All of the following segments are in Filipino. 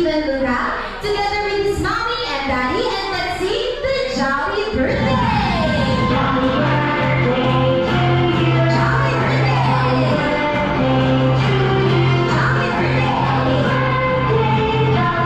Stephen Luna, together with his mommy and daddy, and let's sing the Jolly Birthday! Jolly birthday to you. Jolly birthday! Jolly birthday! Jolly birthday! Jolly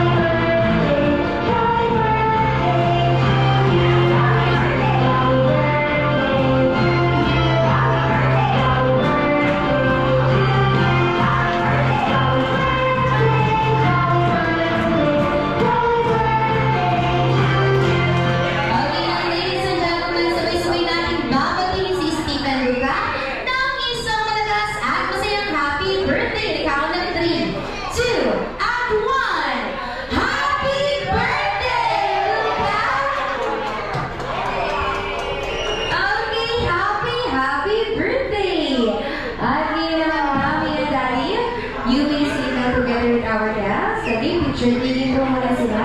picture taking po muna sila.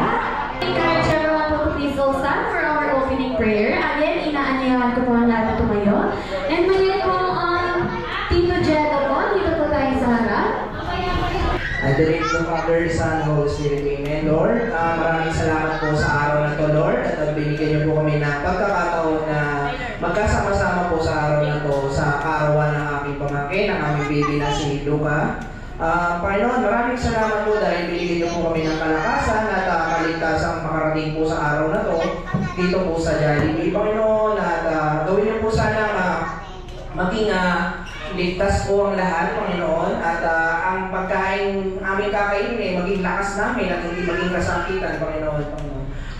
Encourage everyone po to please all stand for our opening prayer. Again, inaanyayahan ko po ang lahat na tumayo. And muli po Tito Jetto po, dito po tayo sa harap. I believe the Father, Son, Holy Spirit, Amen. Lord, maraming salamat po sa araw na to, Lord, at binigyan niyo po kami ng pagkakataon na magkasama-sama po sa araw na to, sa karawan ng aming pamangkin, ng aming baby na si Luca. Panginoon, maraming salamat po dahil binigyan niyo po kami ng kalakasan at kaligtasang makarating po sa araw na to dito po sa Jollibee. Panginoon, at gawin niyo po sana maging ligtas po ang lahat, Panginoon, at ang pagkain aming kakainin maging lakas namin at hindi maging kasakitan, Panginoon.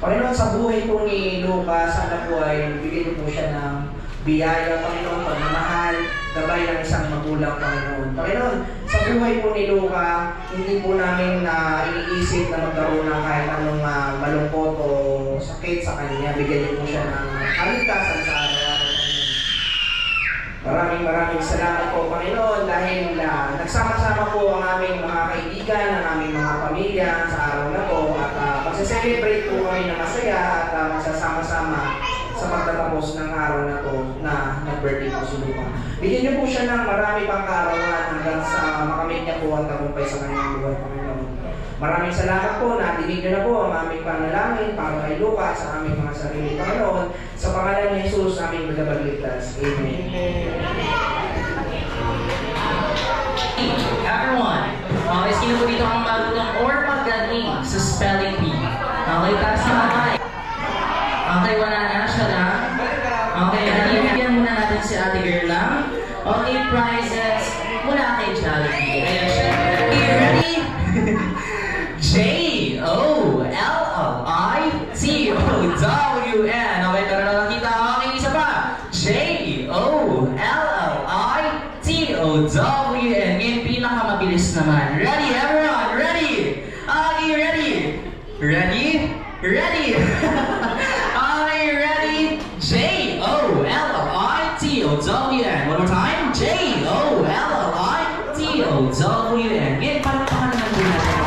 Panginoon, sa buhay po ni Luca, sana po ay bigyan niyo po siya ng biyaya, Panginoon, pagmamahal, gabay ng isang magulang, Panginoon. Panginoon, sa buhay po ni Luca, hindi po namin iniisip na magkaroon ng kahit anong malungkot o sakit sa kanya. Bigyan niyo po siya ng kaligtasan sa araw-araw. Maraming salamat po, Panginoon, dahil nagsama-sama po ang aming mga kaibigan, ang aming mga pamilya sa araw na to at magsa-celebrate po kami ng masaya at magsasama-sama sa pagtatapos ng araw na to na nag-birthday po si Luca. Bigyan niyo po siya ng marami pang kaarawan hanggang sa makamit niya po ang tagumpay sa kanyang buhay, Panginoon. Maraming salamat po na dinig niyo na po ang aming panalangin para kay Luca sa aming mga sarili, Panginoon. Sa pangalan ni Jesus, aming magabagligtas. Amen. Everyone, sino po dito ang marunong or magaling sa spelling bee? Okay, taas na kamay. Okay, wala na siya lang. Okay, bigyan muna natin si Ate Girlang. Okay, prizes mula kay Jollibee. Ayan siya. Ready? Jollitwn. Okay, pero nakakita ako ang isa pa. Jollitwn. Ngayon, pinakamabilis naman. Ready, everyone? Ready? Are you ready? Ready? Ready? Are you ready? Jollitwn. One more time. Jollitwn. Ngayon, palakpakan naman din natin.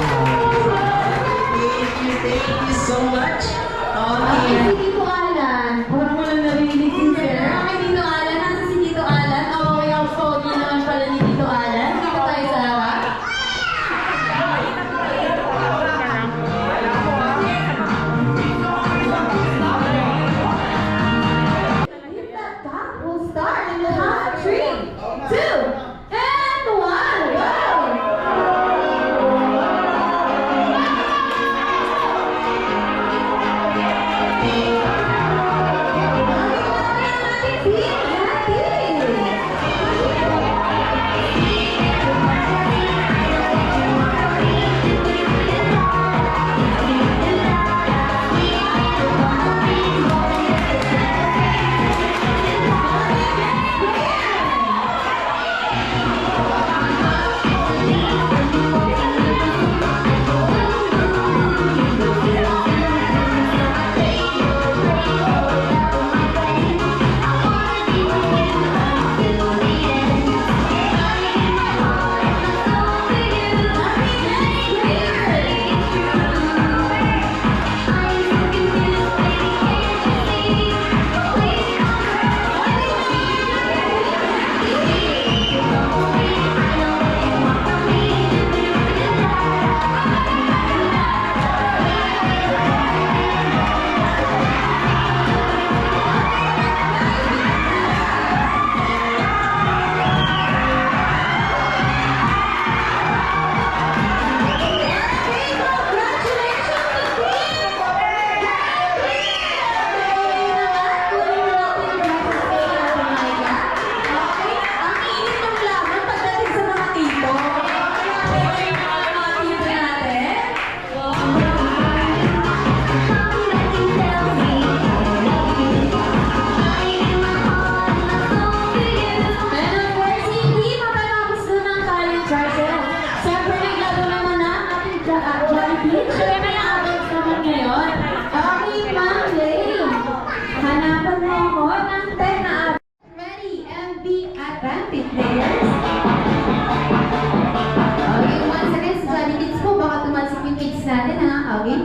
Thank you so much. Okay. Si Tito Alan. Parang walang narinig si Sir. Okay, Tito Alan. Nasa si Tito Alan. Okay, ang phone naman pala ni Tito Alan. Dito tayo sa harap.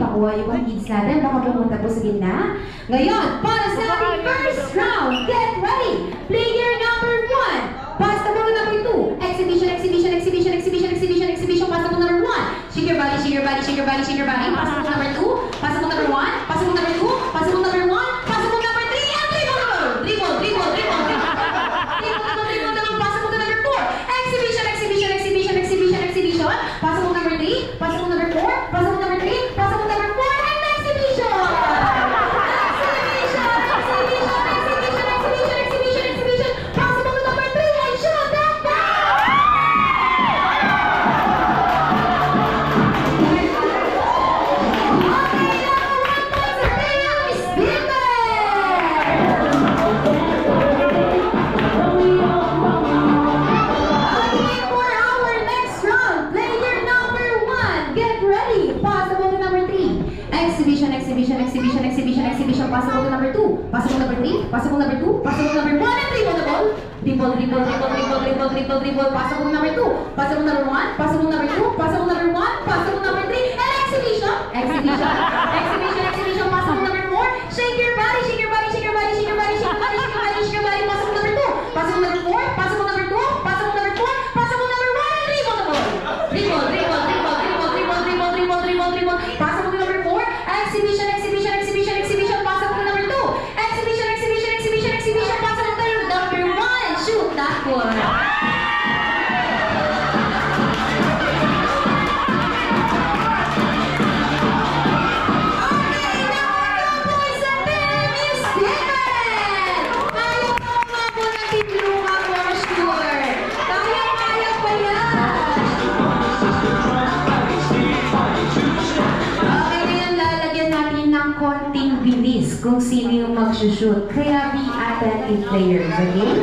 ipakuha yung mga kids natin. Baka pumunta po sa gitna. Ngayon, para sa ating first round, get ready! Player number 1. Pass the ball to number 2. Exhibition, exhibition, exhibition, exhibition, exhibition, exhibition. Pass the ball number 1. Shake your body, shake your body, shake your body, shake your body. Pass the ball number 2. Pass the ball number 1. Pass the ball number 2. Pass the ball number 1. Pass the ball number 3. And dribble, dribble, dribble, dribble, dribble. Pass the ball to number 4. Exhibition, exhibition, exhibition, exhibition, exhibition. Pass the ball number 3. Pass the ball number 4. Pass the ball number 3. Pass the ball number 4. And exhibition. Exhibition, exhibition, exhibition, exhibition, exhibition, exhibition. Pass the ball to number 3 and shoot that ball. Exhibition, exhibition, exhibition, exhibition, exhibition. Possible to number 2. Possible number 3. Possible number 2. Possible number 1 and dribble the ball. Dribble, dribble, dribble, dribble, dribble, dribble, dribble. Possible number 2. Possible number 1. Possible number 2. Possible number 1. Possible number 3. And exhibition. Exhibition. Exhibition, exhibition. Possible number 4. Shake your body, shake your body, shake your body, shake your body, shake your body, shake your body, shake your body. Possible number 2. Possible number 4. Possible number 2. Possible number 4. Possible number 1 and dribble the ball. Dribble, dribble, dribble, dribble, dribble, dribble, dribble, dribble, dribble. Possible number 4. Exhibition, exhibition, exhibition, exhibition. Possible number 2. Exhibition, exhibition, exhibition, exhibition. Possible number 1. Shoot that one. Konting bilis kung sino yung mag-shoot. Kaya be attentive players, okay?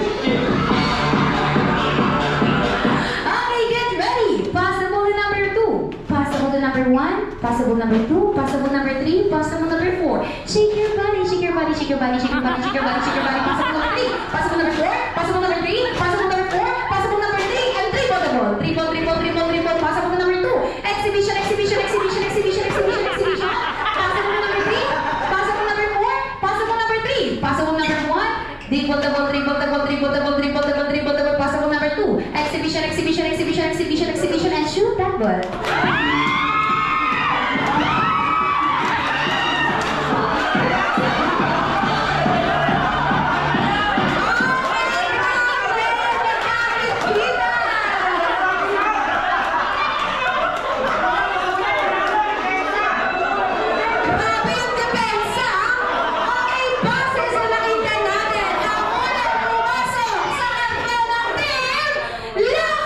Okay, get ready! Pass the ball to number 2. Pass the ball to number 1. Pass the ball number 2. Pass the ball number 3. Pass the ball number 4. Shake your body, shake your body, shake your body, shake your body, shake your body, shake your body. Pass the ball number 3. Pass the ball number 4. Pass the ball number 3. Pass the ball number 4. Pass the ball number 3. And dribble the ball. Dribble, dribble, dribble, dribble. Pass the ball to number 2. Exhibition, exhibition, exhibition, exhibition, exhibition, exhibition. Pass the ball number 3. Pass the ball number 4. Pass the ball number 3. Pass the ball number 1. Dribble the ball, dribble the ball, dribble the ball, dribble the ball, dribble the ball. Pass the ball number 2. Exhibition, exhibition, exhibition, exhibition, exhibition, and shoot that ball. Grabe yung depensa! Okay, passes na nakita natin. Ang unang pumasok sa kampiyon ng team, Lakas!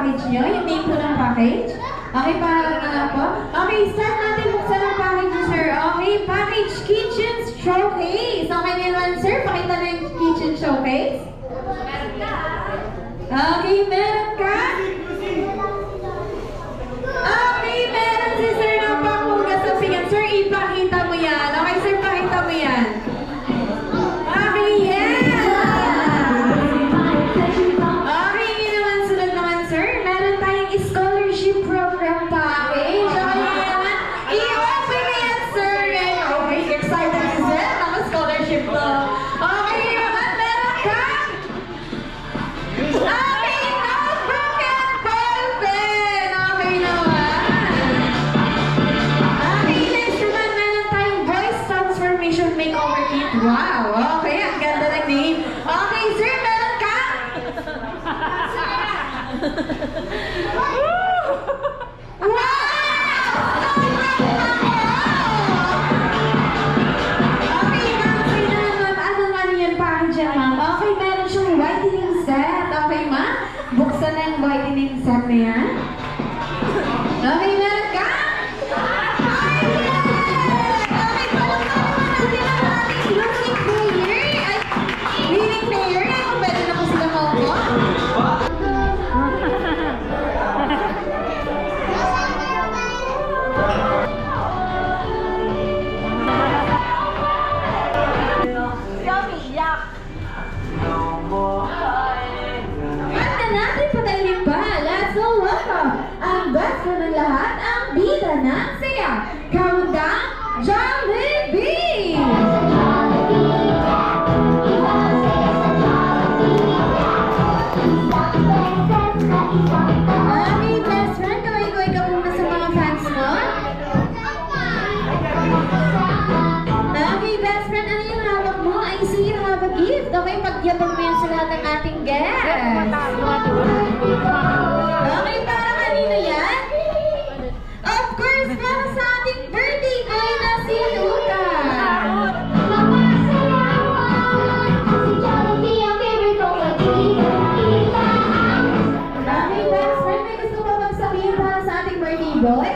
package nyo, yung name po ng package. Okay, para nga po. Okay, start natin buksan ang package nyo, sir. Okay, package kitchen showcase. Okay naman, sir. Pakita na yung kitchen showcase. Okay, meron ka? Okay, meron si sir ng panghugas sa pinggan. Sir, ipakita mo yan. Okay, sir, pakita mo yan. Okay, yeah! Okay, yun naman, sunod naman, sir. Meron tayong scholarship program package. Okay, yun naman. I-open mo yan, sir. Okay, excited si sir. Naka-scholarship to. Okay, yun naman, meron ka? Okay, no broken ballpen. Okay naman. Okay, next naman, meron tayong voice transformation makeover kit. Wow, okay, ang ganda ng name. Okay, sir, meron ka? Okay, ma'am, sir naman, ano nga yan package yan, ma'am? Okay, meron siyang whitening set. Okay, ma'am? Buksan na yung whitening set na yan. Okay, meron ka? Okay, palakpakan natin ang ating winning player. Ay, winning player. Ay, kung pwede na po sila maupo. At natin patayin pa. Let's go welcome ang best friend ng lahat, ang bida ng saya. Countdown, Jollibee! Okay, best friend, kaway-kaway ka muna sa mga fans mo. Okay, best friend, ano yung hawak mo? I see you have a gift. Okay, pagyabang mo yan sa lahat ng ating guests. Okay, para kanino yan? Of course, para sa ating birthday boy na si Luca. Okay, best friend, may gusto pa bang sabihin para sa ating birthday boy?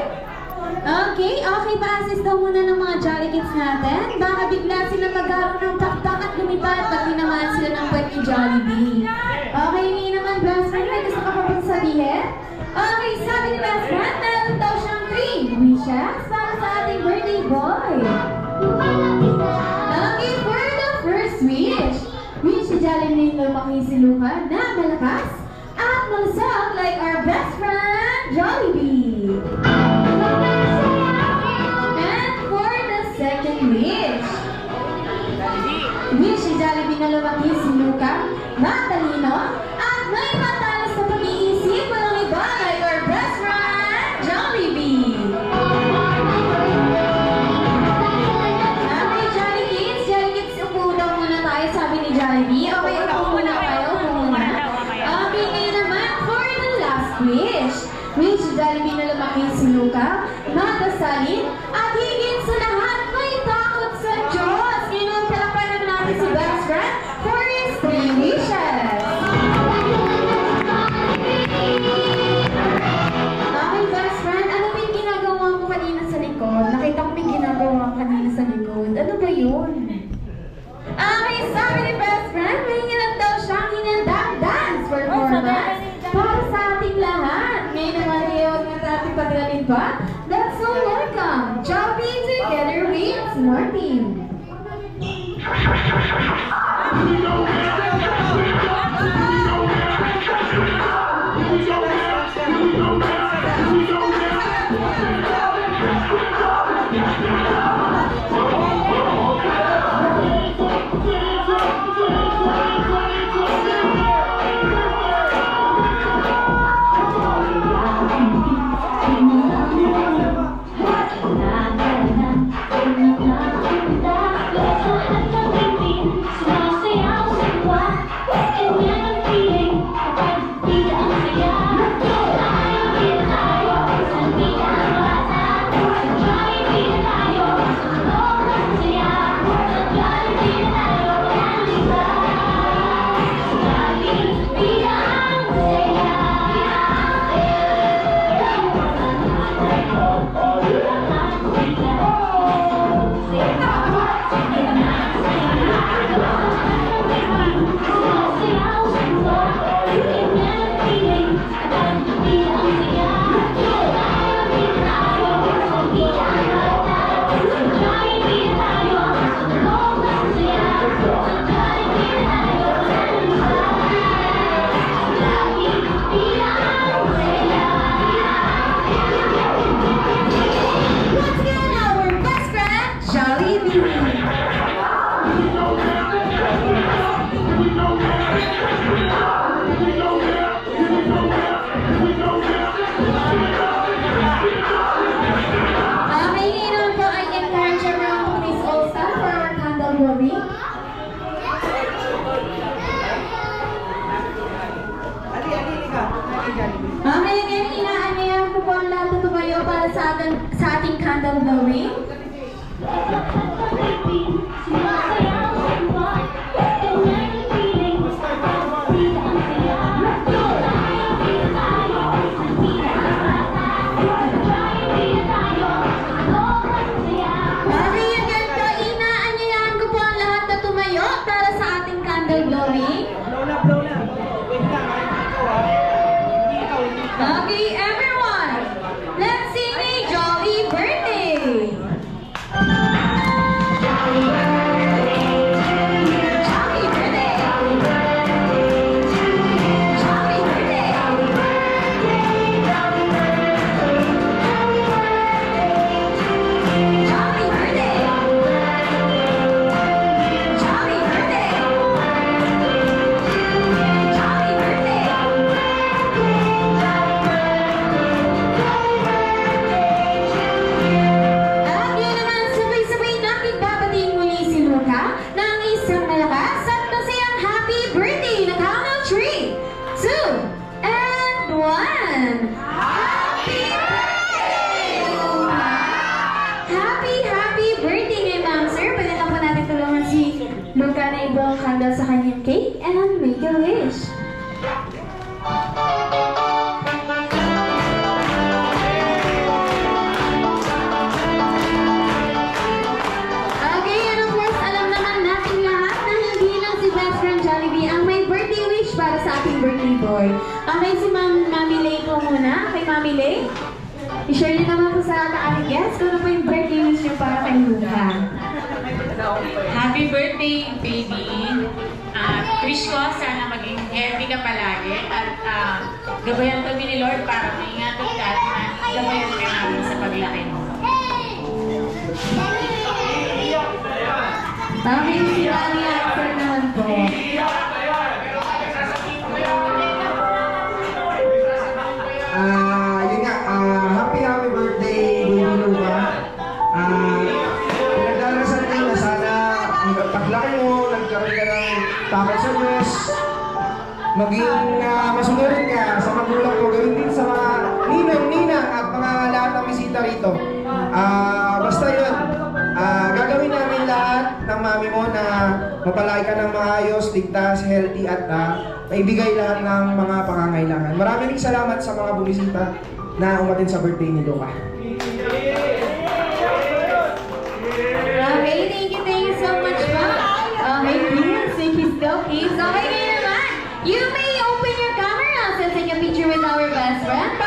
Okay, okay, pa-assist daw muna ng mga Jolly Kids natin. Baka bigla sila magkaroon ng taktak at lumipad pag tinamaan sila ng puwet ni Jollibee. Okay, hindi naman, best friend, may gusto ka pa bang sabihin? Okay, sabi ni best friend, meron daw siyang 3 wishes para sa ating birthday boy. Okay, for the first wish, wish si Jollibee lumaki si Luca na malakas at malusog like our best friend, Jollibee. And for the second wish, wish si Jollibee na lumaki si Luca, matalino, at may matalas na pag-iisip walang iba like our best friend, Jollibee. Okay, Jolly Kids, upo daw muna tayo, sabi ni Jollibee. Okay, upo muna kayo, upo muna. Okay, ngayon naman, for the last wish, wish si Jollibee na lumaki si Luca, matasalin, at higit sa lahat, may takot sa Diyos. Ngayon, palakpakan natin si best friend for his 3 wishes. Okay, best friend, ano ba yung ginagawa mo kanina sa likod? Nakita ko may ginagawa ko kanina sa likod. Ano ba yun? Okay, sabi ni best friend, may hinand daw siyang hinandang dance performance para sa ating lahat. Ngayon naman ngayon nga natin paglalin pa. Let's so welcome Jollibee together with Smart Team. Okay, again, inaanyayahan ko po ang lahat na tumayo para sa ating candle blowing. Okay, again po, inaanyayahan ko po ang lahat na tumayo para sa ating candle blowing. Okay, everyone, let's sing a jolly birthday. Jolly birthday. Jolly birthday. Jolly birthday. Jolly birthday. Jolly birthday. Jolly birthday. Lagi naman sabay-sabay natin babatiin muli si Luca ng isang malakas at masayang happy birthday na count of 3, 2, and 1. Happy birthday, Luca! Happy birthday ngayon, ma'am, sir. Pwede na po natin tulungan si Luca na i-blow ang candle sa kanyang cake and make a wish. Okay, and of course, alam naman natin lahat na hindi lang si Best Friend Jollibee ang may birthday wish para sa ating birthday boy. Okay, si Mami Lay po muna. Kay Mami Lay, i-share niyo naman po sa ating guests kung ano po yung birthday wish niyo para kay Luca. Happy birthday, baby! Wish ko, sana maging healthy ka palagi at gabayan kami ni Lord para maingatan ka at gabayan ka namin sa paglaki mo. Okay, si Mami Answer naman po. Yun nga, happy birthday, Baby Luca. Pinagdarasal ko na sana paglaki mo, nagkaroon ka ng takot sa Diyos, maging masunurin ka sa magulang mo, gawin din sa mga ninang at mga lahat ng bisita rito. Basta yun, gagawin namin lahat ng mami mo na mapalaki ka ng maayos, ligtas, healthy at maibigay lahat ng mga pangangailangan. Maraming salamat sa mga bumisita na umatin sa birthday ni Luca. Okay, thank you so much po. Okay, please, thank you so please. Okay, ngayon naman, you may open your cameras and take a picture with our best friend.